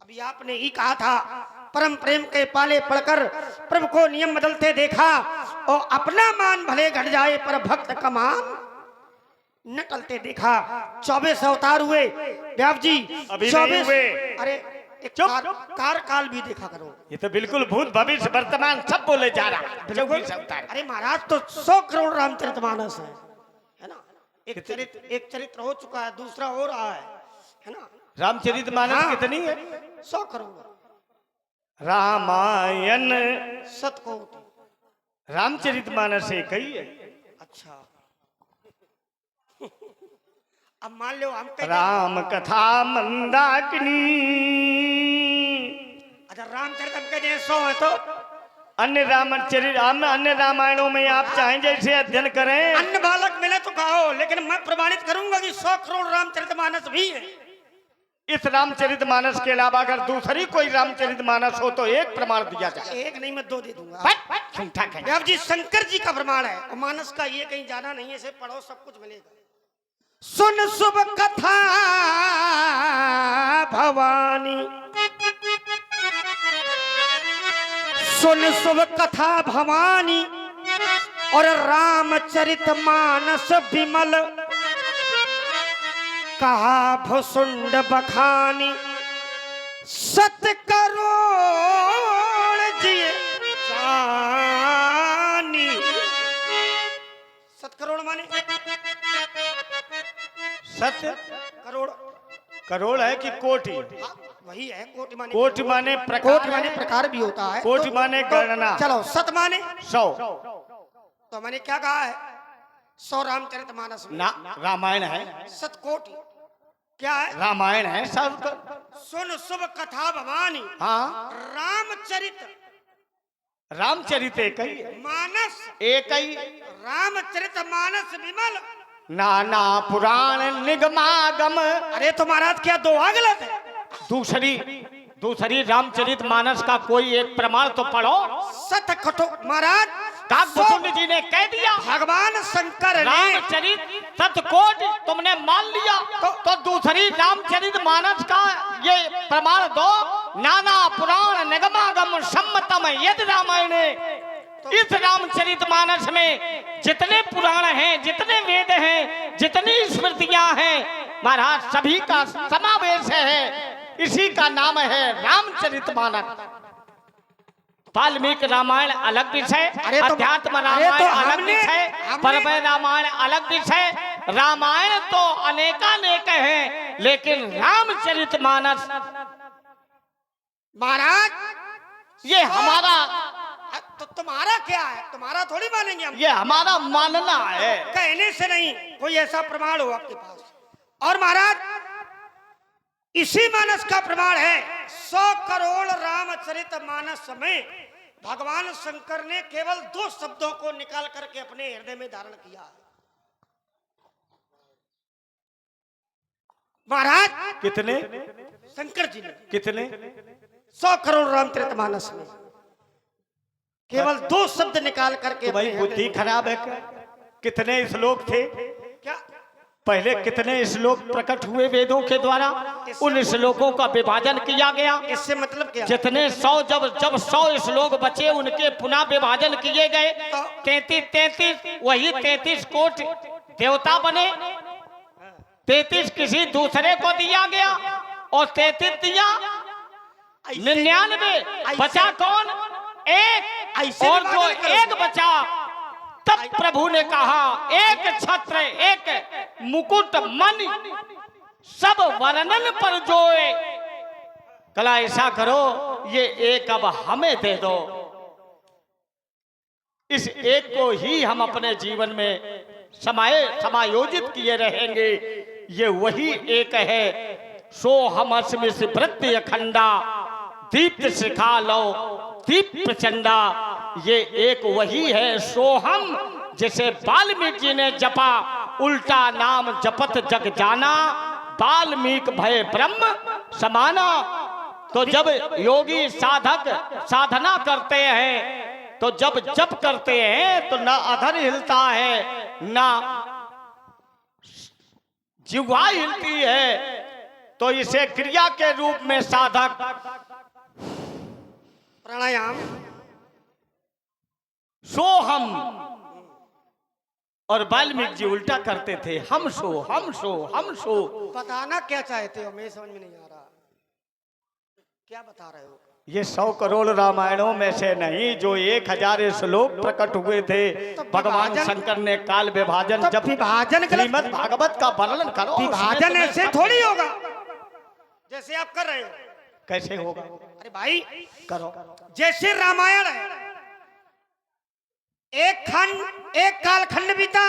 अभी आपने ही कहा था परम प्रेम के पाले पढ़कर प्रभु को नियम बदलते देखा और अपना मान भले घट जाए पर भक्त का मान न टलते देखा। 24 अवतार हुए व्यास जी, अभी 24 नहीं हुए। अरे एक चुप। कार काल भी देखा करो। ये तो बिल्कुल भूत भविष्य वर्तमान सब बोले जा रहा है। 24 अवतार। अरे महाराज तो 100 करोड़ रामचरितमानस है ना। एक चरित्र हो चुका है, दूसरा हो रहा है ना। रामचरितमानस हाँ। कितनी है? 100 करोड़। रामायण सतकोटि। रामचरितमानस एक ही है। अच्छा अब मान लो हम कहते राम कथा मंदाकिनी। अच्छा रामचरित हम कहते हैं 100 है तो अन्य अन्य रामायणों में आप चाहें जैसे अध्ययन करें। अन्न बालक मिले तो कहो, लेकिन मैं प्रमाणित करूंगा कि 100 करोड़ रामचरितमानस भी है। इस रामचरितमानस के अलावा अगर दूसरी कोई रामचरितमानस हो तो एक प्रमाण दिया जाए। एक नहीं मैं 2 दे दूंगा। व्यास जी शंकर जी का प्रमाण है और मानस का ये कहीं जाना नहीं है, इसे पढ़ो सब कुछ मिलेगा। सुन शुभ कथा भवानी, सुन शुभ कथा भवानी और रामचरित मानस विमल कहा भुसुंड बखानी। 7 करोड़ जी जानी। 7 करोड़ माने सत्य करोड़। करोड़ है कि कोटि? हाँ, वही है कोटि माने। कोटि माने प्रकार। कोटि माने प्रकार भी होता है। कोटि माने गणना। चलो 7 माने 100। तो मैंने क्या कहा है 100 रामचरितमानस में ना रामायण है। 7 कोटि क्या है? रामायण है सब। सुन शुभ कथा भवानी। हाँ रामचरित एक ही है। मानस एक ही। रामचरित मानस विमल नाना पुराण निगमागम। अरे तो महाराज क्या 2 गलत है? दूसरी रामचरित मानस का कोई एक प्रमाण तो पढ़ो। 7 कठो महाराज काकभूषण जी ने कह दिया भगवान शंकर ने रामचरित सतकोट तुमने मान लिया तो दूसरी रामचरित मानस का ये प्रमाण दो। नाना पुराण निगमागम सम्मतम यदि रामायण। इस रामचरित मानस में जितने पुराण हैं, जितने वेद हैं, जितनी स्मृतियां हैं महाराज सभी का समावेश है। इसी का नाम है रामचरित मानस। वाल्मीकि रामायण अलग विषय, अध्यात्म रामायण अलग विषय, परमय रामायण अलग विषय। रामायण तो अनेकानेक है, लेकिन रामचरित मानस महाराज ये हमारा। तो तुम्हारा क्या है? तुम्हारा थोड़ी मानेंगे हम। ये हमारा मानना है। कहने से नहीं, कोई ऐसा प्रमाण हो आपके पास। और महाराज इसी मानस का प्रमाण है 100 करोड़ रामचरित मानस में भगवान शंकर ने केवल 2 शब्दों को निकाल करके अपने हृदय में धारण किया है। महाराज कितने? शंकर जी ने कितने? 100 करोड़ रामचरित मानस में केवल 2 शब्द निकाल करके तो भाई अपने बुद्धि खराब है क्या? कितने श्लोक थे? क्या पहले कितने श्लोक प्रकट हुए वेदों के द्वारा? उन श्लोकों का विभाजन किया गया। इससे मतलब क्या? जितने 100 जब 100 श्लोक बचे उनके पुनः विभाजन किए गए। 33 वही 33 कोट देवता बने। 33 किसी दूसरे को दिया गया और 33 दिया 99। बचा कौन? एक। और जो एक बचा तब प्रभु ने कहा एक छत्र एक मुकुट मन सब वर्णन पर जोए। कला ऐसा करो ये एक अब हमें दे दो। इस एक को ही हम अपने जीवन में समायोजित किए रहेंगे। ये वही एक है। सो हम अस्मिस वृत्ति अखंडा दीप्त शिखा लो दीप प्रचंडा। ये एक वही है सोहम जिसे वाल्मीकि जी ने जपा। उल्टा नाम जपत जग जाना वाल्मीकि भय ब्रह्म समाना। तो जब योगी साधक साधना करते हैं तो जब जप करते हैं तो ना अधर हिलता है ना जिह्वा हिलती है। तो इसे क्रिया के रूप में साधक प्राणायाम सो हम, और वाल्मीकि जी उल्टा करते थे, हम सो हम सो हम सो। बताना क्या चाहते हो, मैं समझ में नहीं आ रहा, क्या बता रहे हो? ये 100 करोड़ रामायणों में से नहीं जो 1000 श्लोक प्रकट हुए थे। तो भगवान विभाजन- शंकर ने काल विभाजन, तो जब विभाजन गलत, श्रीमद् भागवत का वर्णन करो, विभाजन उसमें ऐसे तुम्हें थोड़ी होगा जैसे आप कर रहे हो। कैसे होगा? अरे भाई, करो। जैसे रामायण है, एक कालखंड बीता,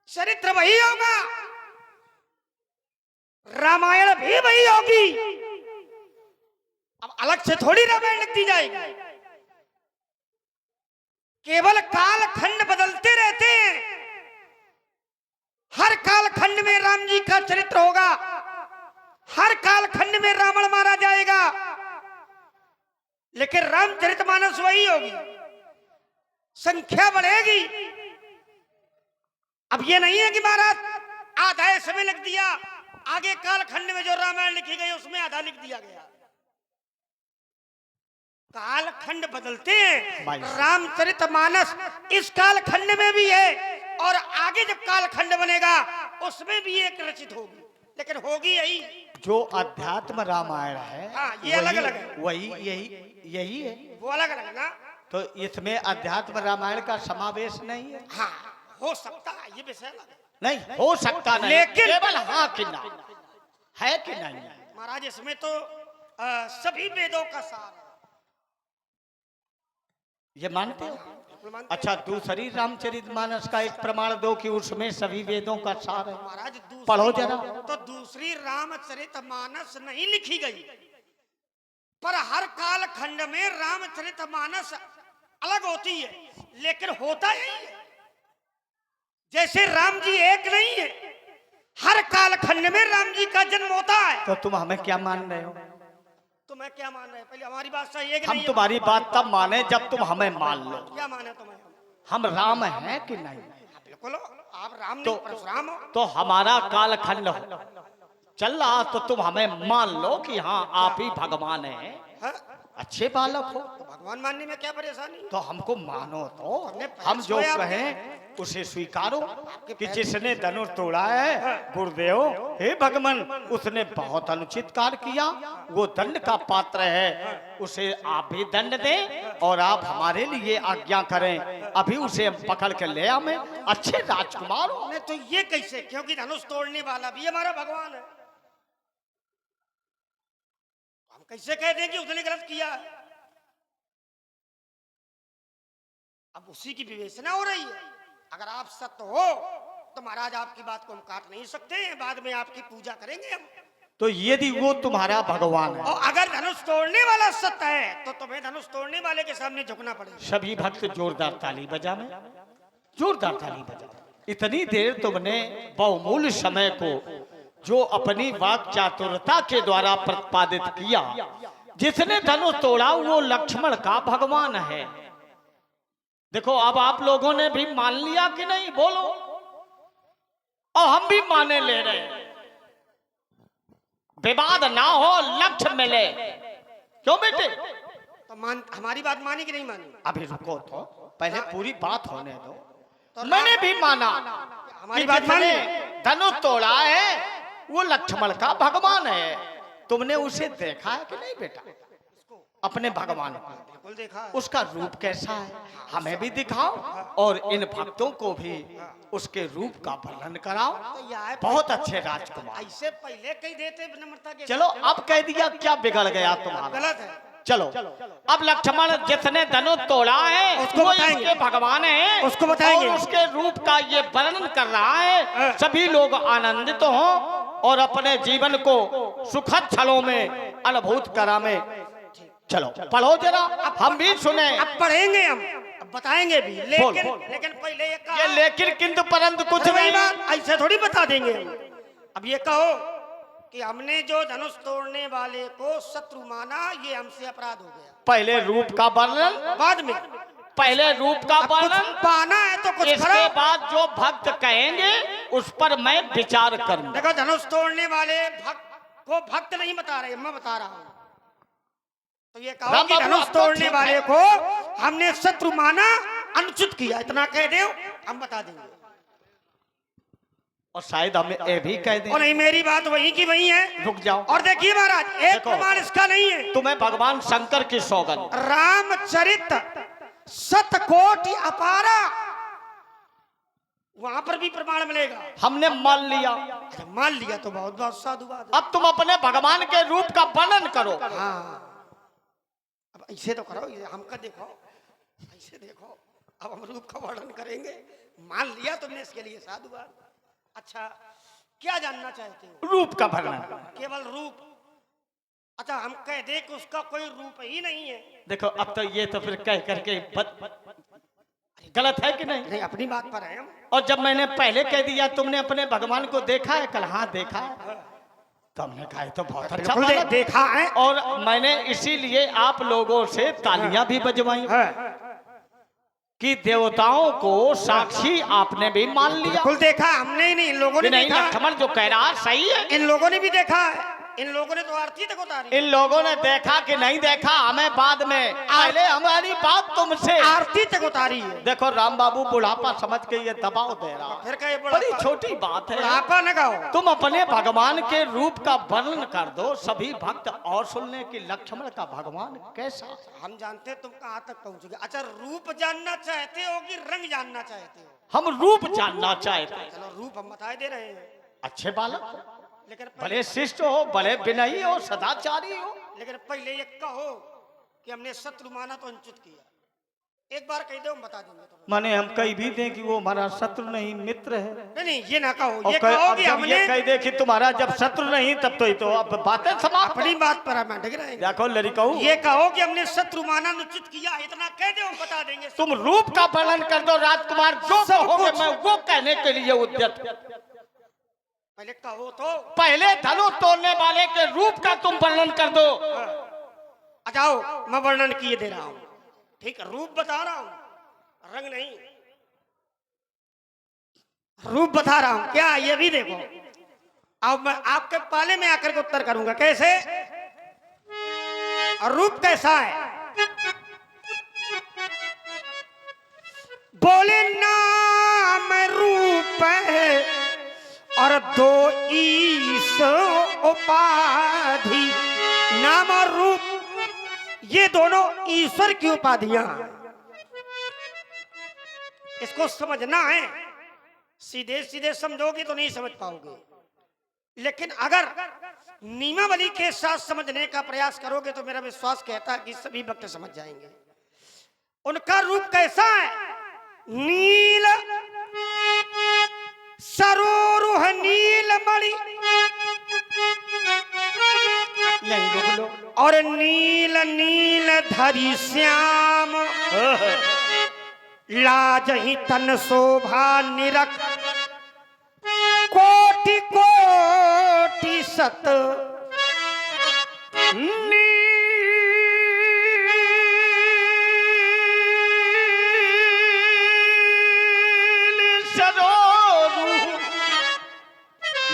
चरित्र वही होगा, रामायण भी वही होगी। अब अलग से थोड़ी रामायण लिख दी जाएगी। केवल कालखंड बदलते रहते हैं। हर कालखंड में राम जी का चरित्र होगा, हर कालखंड में रावण मारा जाएगा, लेकिन रामचरितमानस वही होगी, संख्या बढ़ेगी। अब ये नहीं है कि महाराज आधा समय लिख दिया, आगे कालखंड में जो रामायण लिखी गई उसमें आधा लिख दिया गया। कालखंड बदलते हैं। रामचरितमानस इस कालखंड में भी है और आगे जब कालखंड बनेगा उसमें भी एक रचित होगी, लेकिन होगी यही। जो अध्यात्म रामायण है, हाँ, ये अलग-अलग है। वही यही है। वो अलग अलग है ना। तो इसमें अध्यात्म रामायण का समावेश नहीं है। हाँ, हो सकता है, ये विषय अलग है। नहीं हो सकता नहीं, लेकिन- केवल हाँ कि ना है कि नहीं। महाराज इसमें तो सभी वेदों का सार है। ये मानते हो? बिल्कुल मानते अच्छा, दूसरी रामचरितमानस का एक प्रमाण दो कि उसमें सभी वेदों का सार है। हैं। महाराज पढ़ो जरा। तो दूसरी रामचरितमानस नहीं लिखी गई, पर हर कालखंड में रामचरितमानस अलग होती है, लेकिन होता यही है। जैसे राम जी एक नहीं है, हर कालखंड में राम जी का जन्म होता है। तो तुम हमें क्या मान रहे हो? तो मैं क्या मान रहे हैं? पहले हमारी बात सही है कि हम नहीं है? तुम्हारी बात तब माने जब तुम हमें मान लो। क्या माने तुम्हें? हम राम हैं कि नहीं? बिल्कुल, आप राम नहीं तो- परशुराम हो। तो हमारा कालखंड चल रहा तो तुम हमें मान लो कि हाँ आप ही भगवान हैं, हाँ? अच्छे बालक हो। तो भगवान मानने में क्या परेशानी? तो हमको मानो, तो हमने हम जो सोया- कहें उसे स्वीकारो कि जिसने धनुष तोड़ा है गुरुदेव, हे भगवान, उसने बहुत अनुचित कार्य किया, वो दंड का पात्र है, उसे आप भी दंड दें और आप हमारे लिए आज्ञा करें, अभी उसे हम पकड़ के ले आवे, अच्छे राजकुमार हो। नहीं तो ये कैसे? क्योंकि धनुष तोड़ने वाला भी हमारा भगवान है। हम कैसे कह दें कि उसने गलत किया है? अब उसी की विवेचना हो रही है। अगर आप सत्य हो तो महाराज आपकी बात को हम काट नहीं सकते हैं, बाद में आपकी पूजा करेंगे हम। तो यदि वो तुम्हारा भगवान है, और अगर धनुष तोड़ने वाला सत्य है तो तुम्हें धनुष तोड़ने वाले के सामने झुकना पड़ेगा। सभी भक्त जोरदार ताली बजावे, जोरदार ताली बजावे। इतनी देर तुमने बहुमूल्य समय को जो अपनी वाक चातुरता के द्वारा प्रतिपादित किया, जिसने धनुष तोड़ा वो लक्ष्मण का भगवान है। देखो, अब आप लोगों ने भी मान लिया कि नहीं, बोलो। और हम भी माने ले रहे हैं, विवाद ना हो, लक्ष्य मिले। क्यों बेटे? तो हमारी बात मानी कि नहीं मानी? अभी रुको, तो पहले पूरी बात होने दो। तो मैंने भी माना हमारी कि बात मानी। जिसने धनुष तोड़ा है वो लक्ष्मण का भगवान है। तुमने उसे देखा है कि नहीं बेटा? अपने भगवान को बिल्कुल देखा है। उसका रूप कैसा है हमें भी दिखाओ और इन भक्तों को भी उसके रूप का वर्णन कराओ। तो यह बहुत अच्छे राजकुमार। ऐसे पहले कह देते विनम्रता के चलो, अब कह दिया, क्या बिगड़ गया तुम्हारा? गलत है। चलो, अब लक्ष्मण जिसने धनुष तोड़ा है उसको वो बताएंगे। इसके भगवान है, उसको बताएंगे। और उसके रूप का ये वर्णन कर रहा है। सभी लोग आनंदित हों और अपने जीवन को सुखद क्षणों में अनुभूत करावे। चलो पढ़ो जरा, हम भी सुने। अब पढ़ेंगे हम, अब बताएंगे भी, लेकिन बोल। लेकिन पहले ये कहा, ये लेकिन किंतु परंतु कुछ अरे नहीं। बात ऐसे थोड़ी बता देंगे हम। अब ये कहो कि हमने जो धनुष तोड़ने वाले को शत्रु माना, ये हमसे अपराध हो गया। पहले रूप का वर्णन, बाद में पहले रूप का अब कुछ वर्णन, पाना है तो कुछ इसके करो। बाद जो भक्त कहेंगे उस पर मैं विचार करूंगा। देखो, धनुष तोड़ने वाले भक्त वो भक्त नहीं बता रहे, मैं बता रहा हूं। तो ये कहो राम कि बाबू, धनुष अब तो तोड़ने ठीक वाले है। को हमने शत्रु माना, अनुचित किया, इतना कह दो, हम बता देंगे। और शायद हमें ये भी कह दें। और नहीं, मेरी बात वही की वही है। रुक जाओ। और देखिए महाराज, एक देखो। प्रमाण इसका नहीं है। तुम्हें भगवान शंकर की सौगंध, रामचरित शतकोटि अपारा, वहां पर भी प्रमाण मिलेगा। हमने मान लिया। अच्छा, मान लिया तो बहुत बहुत साधुवाद है। अब तुम अपने भगवान के रूप का वर्णन करो। हाँ, अब ऐसे तो करो, ये हमका देखो, ऐसे देखो, अब हम रूप का वर्णन करेंगे। मान लिया तुमने, इसके लिए साधुवाद। अच्छा, क्या जानना चाहते हो? रूप का वर्णन। केवल रूप? अच्छा, हम कह दे कि उसका कोई रूप ही नहीं है। देखो, अब तो ये तो फिर कह करके गलत है कि नहीं? नहीं, अपनी बात पर है हम। और जब मैंने पहले कह दिया तुमने अपने भगवान को देखा है कल? हाँ देखा है। तो हमने कहा ये तो बहुत अच्छा बिल्कुल बात है। देखा है। और मैंने इसीलिए आप लोगों से तालियां भी बजवाई कि देवताओं को साक्षी आपने भी मान लिया। बिल्कुल देखा, हमने ही नहीं, इन लोगों ने नहीं, देखा। लक्ष्मण जो कह रहा सही है। इन लोगों ने भी देखा है। इन लोगों ने तो आरती तक उतारी। इन लोगों ने देखा कि नहीं देखा हमें बाद में, पहले हमारी बात तुमसे। आरती तक उतारी है। देखो राम बाबू बुढ़ापा समझ के ये दबाव दे रहा है। फिर कहे बड़ी छोटी बात है। बुढ़ापा न गाओ। तुम अपने भगवान के रूप का वर्णन कर दो, सभी भक्त और सुनने की लक्ष्मण का भगवान कैसा। हम जानते हैं तुम कहाँ तक पहुँचोगे। अच्छा, रूप जानना चाहते हो कि रंग जानना चाहते हो? हम रूप जानना चाहते हैं। चलो, रूप हम बताए दे रहे हैं, अच्छे बालक, लेकिन बड़े शिष्ट हो, बड़े विनयी हो, सदाचारी हो। लेकिन पहले ये कहो कि हमने शत्रु माना तो अनुचित किया। एक बार कह दो, हम बता देंगे तुम्हें। माने हम कह भी दें कि वो हमारा शत्रु नहीं मित्र है। नहीं नहीं, ये ना कहो। और ये कहो अब कि जब हमने ये कह दे कि तुम्हारा जब शत्रु नहीं, तब तो अब बातें समाप्त। अपनी बात पर हम अटक रहेंगे। देखो लड़काऊ, ये कहो कि हमने शत्रु माना, अनुचित किया, इतना कह दो, हम बता देंगे। तुम रूप का वर्णन कर दो राजकुमार, जो सब कहोगे कुछ। मैं वो कहने के लिए उद्यत हूं। पहले कहो तो। पहले धनुष तोड़ने वाले के रूप का तुम वर्णन कर दो। अच्छा, आओ, मैं वर्णन किए दे रहा हूं। ठीक है, रूप बता रहा हूं, रंग नहीं। रूप बता रहा हूं, क्या ये भी देखो। अब मैं आपके पाले में आकर के उत्तर करूंगा कैसे, और रूप कैसा है। बोले नाम रूप है और दो ईश उपाधि। नाम और रूप, ये दोनों ईश्वर की उपाधियां हैं। इसको समझना है। सीधे सीधे समझोगे तो नहीं समझ पाओगे, लेकिन अगर नियमावली के साथ समझने का प्रयास करोगे तो मेरा विश्वास कहता है कि सभी भक्त समझ जाएंगे। उनका रूप कैसा है? नील सरोरुह नीलमणि, यही रोक लो। और नील नील धरि श्याम, लाजहि तन शोभा निरख, कोटि कोटि सत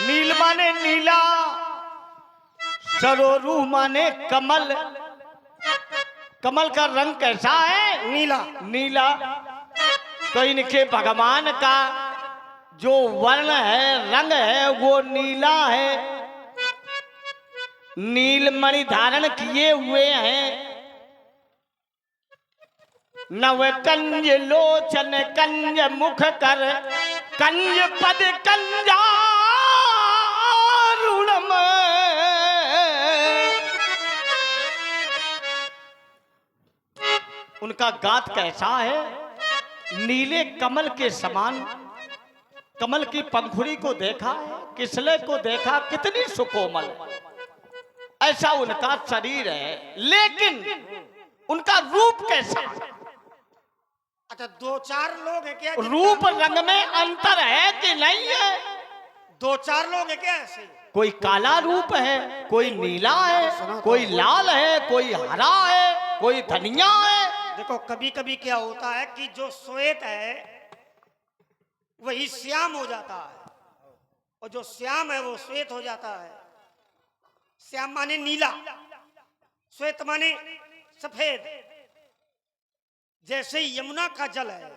नील माने नीला, सरोरू माने कमल। कमल का रंग कैसा है? नीला। नीला। तो इनके भगवान का जो वर्ण है, रंग है, वो नीला है। नीलमणि धारण किए हुए हैं। नव कंज लोचन कंज मुख कर, कंज पद कंजारुणम। उनका गात कैसा है? नीले कमल के समान। कमल की पंखुड़ी को देखा, किसले को देखा, कितनी सुकोमल, ऐसा उनका शरीर है। लेकिन उनका रूप कैसा? अच्छा, दो चार लोग हैं क्या? रूप रंग में अंतर है कि नहीं है? दो चार लोग हैं क्या ऐसे? कोई काला रूप है, कोई नीला है, कोई लाल है, कोई हरा है, कोई धनिया है। देखो, कभी कभी क्या होता है कि जो श्वेत है वही श्याम हो जाता है, और जो श्याम है वो श्वेत हो जाता है। श्याम माने नीला, श्वेत माने सफेद। जैसे यमुना का जल है,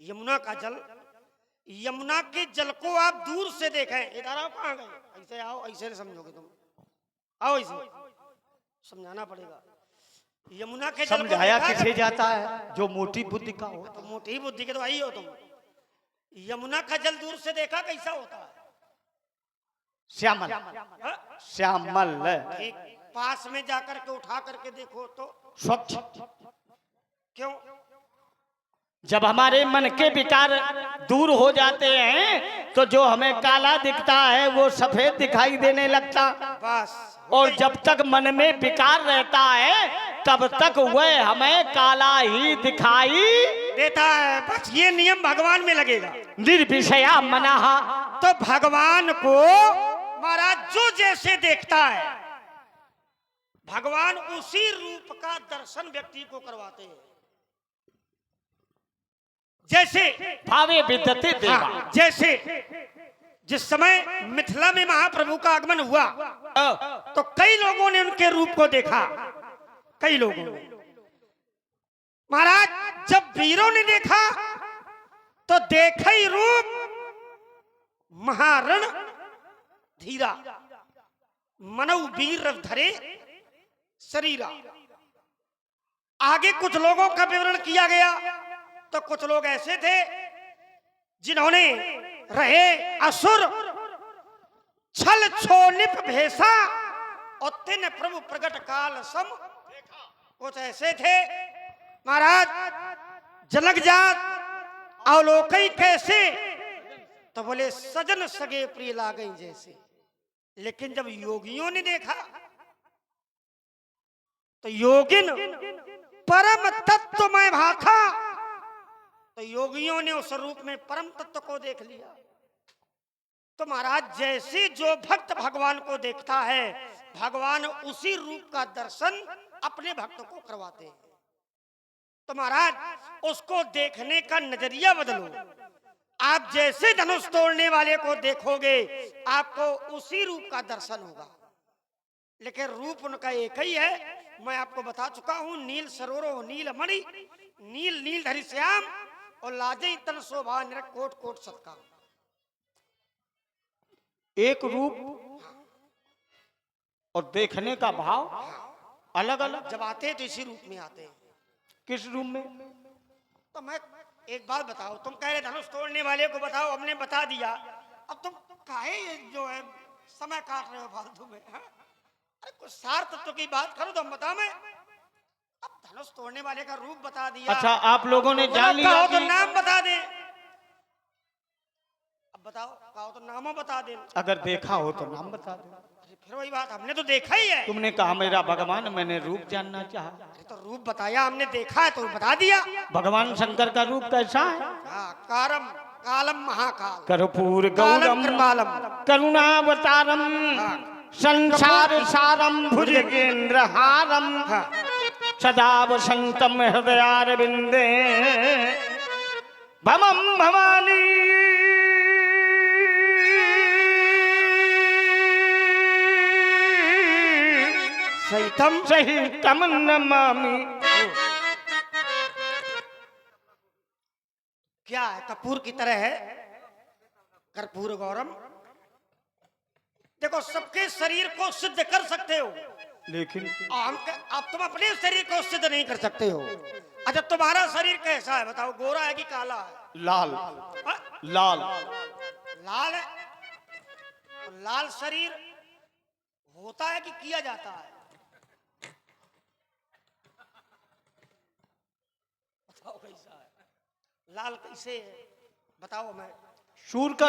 यमुना का जल, यमुना के जल को आप दूर से देखें, इधर आओ, कहाँ गए, ऐसे आओ, ऐसे नहीं समझोगे तुम, आओ ऐसे समझाना पड़ेगा। यमुना के जल को समझाया देखा किसे है? जाता है? जो मोटी बुद्धि का हो। तो मोटी बुद्धि के तो आई हो तुम। यमुना का जल दूर से देखा कैसा होता है? श्यामल, हाँ? श्यामल, ठीक, पास में जाकर के उठा करके देखो तो स्वच्छ। क्यों? जब हमारे मन के विकार दूर हो जाते हैं तो जो हमें काला दिखता है वो सफेद दिखाई देने लगता। बस। और जब तक मन में विकार रहता है तब तक वह हमें काला ही दिखाई देता है। बस ये नियम भगवान में लगेगा। निर्विषया मनहा। तो भगवान को महाराज जो जैसे देखता है, भगवान उसी रूप का दर्शन व्यक्ति को करवाते हैं। जैसे भावे विद्यते देवा। हाँ, जैसे जिस समय मिथिला में महाप्रभु का आगमन हुआ तो कई लोगों ने उनके रूप को देखा, कई लोगों ने। महाराज जब वीरों ने देखा तो देखा ही रूप महारण धीरा, मनऊ वीर धरे शरीरा। आगे कुछ लोगों का विवरण किया गया तो कुछ लोग ऐसे थे जिन्होंने रहे असुर, छल छोनिप भेषा और तिन प्रभु प्रगट काल सम। कुछ ऐसे थे महाराज जनक जात अवलोकई कैसे, तो बोले सजन सगे प्रिय लागई जैसे। लेकिन जब योगियों ने देखा तो योगिन परम तत्व में भाखा, तो योगियों ने उस रूप में परम तत्व को देख लिया। तो महाराज जैसे जो भक्त भगवान को देखता है, भगवान उसी रूप का दर्शन अपने भक्त को करवाते हैं। तो महाराज उसको देखने का नजरिया बदलो। आप जैसे धनुष तोड़ने वाले को देखोगे आपको उसी रूप का दर्शन होगा। लेकिन रूप उनका एक ही है, मैं आपको बता चुका हूं। नील सरोरो नील मणि, नील नील धरि श्याम और लाजे तन शोभा निरख कोट कोट सत्कार। एक रूप और देखने का भाव अलग अलग। जब आते हैं तो इसी रूप में आते हैं। किस रूप में? तो मैं एक बात बताओ, तुम कह रहे धनुष तोड़ने वाले को बताओ, हमने बता दिया। अब तुम काहे ये जो है समय काट रहे हो फालतू में? अरे कुछ सार तत्व की बात करो तो हम बता। मैं अब धनुष तोड़ने वाले का रूप बता दिया। अच्छा, आप लोगों ने जान लिया कहो तो कि नाम बता दे। अब बताओ, कहो तो नामों बता दे। अगर देखा हो तो नाम बता दो। फिर वही बात, हमने तो देखा ही है। तुमने कहा मेरा भगवान, मैंने रूप जानना चाहा। अरे तो रूप बताया, हमने देखा है तो बता दिया। भगवान शंकर का रूप कैसा है? हाँ, कारम कालम महाकाल, कर्पूर कालम गौरम कृपालम, करुणावतारम, संसार सारम भुजगेंद्र हारम, सदा वसंतम हृदयारविंदे भमम भवानी सहितम सहितम नमामि। क्या है? कपूर की तरह है, कर्पूर गौरम। देखो सबके शरीर को सिद्ध कर सकते हो, लेकिन आप तुम अपने शरीर को सिद्ध नहीं कर सकते हो। अच्छा तुम्हारा शरीर कैसा है बताओ, गोरा है कि काला है? लाल हाँ? लाल लाल है। तो लाल शरीर होता है कि किया जाता है? बताओ कैसा है? लाल कैसे है बताओ। मैं सूर का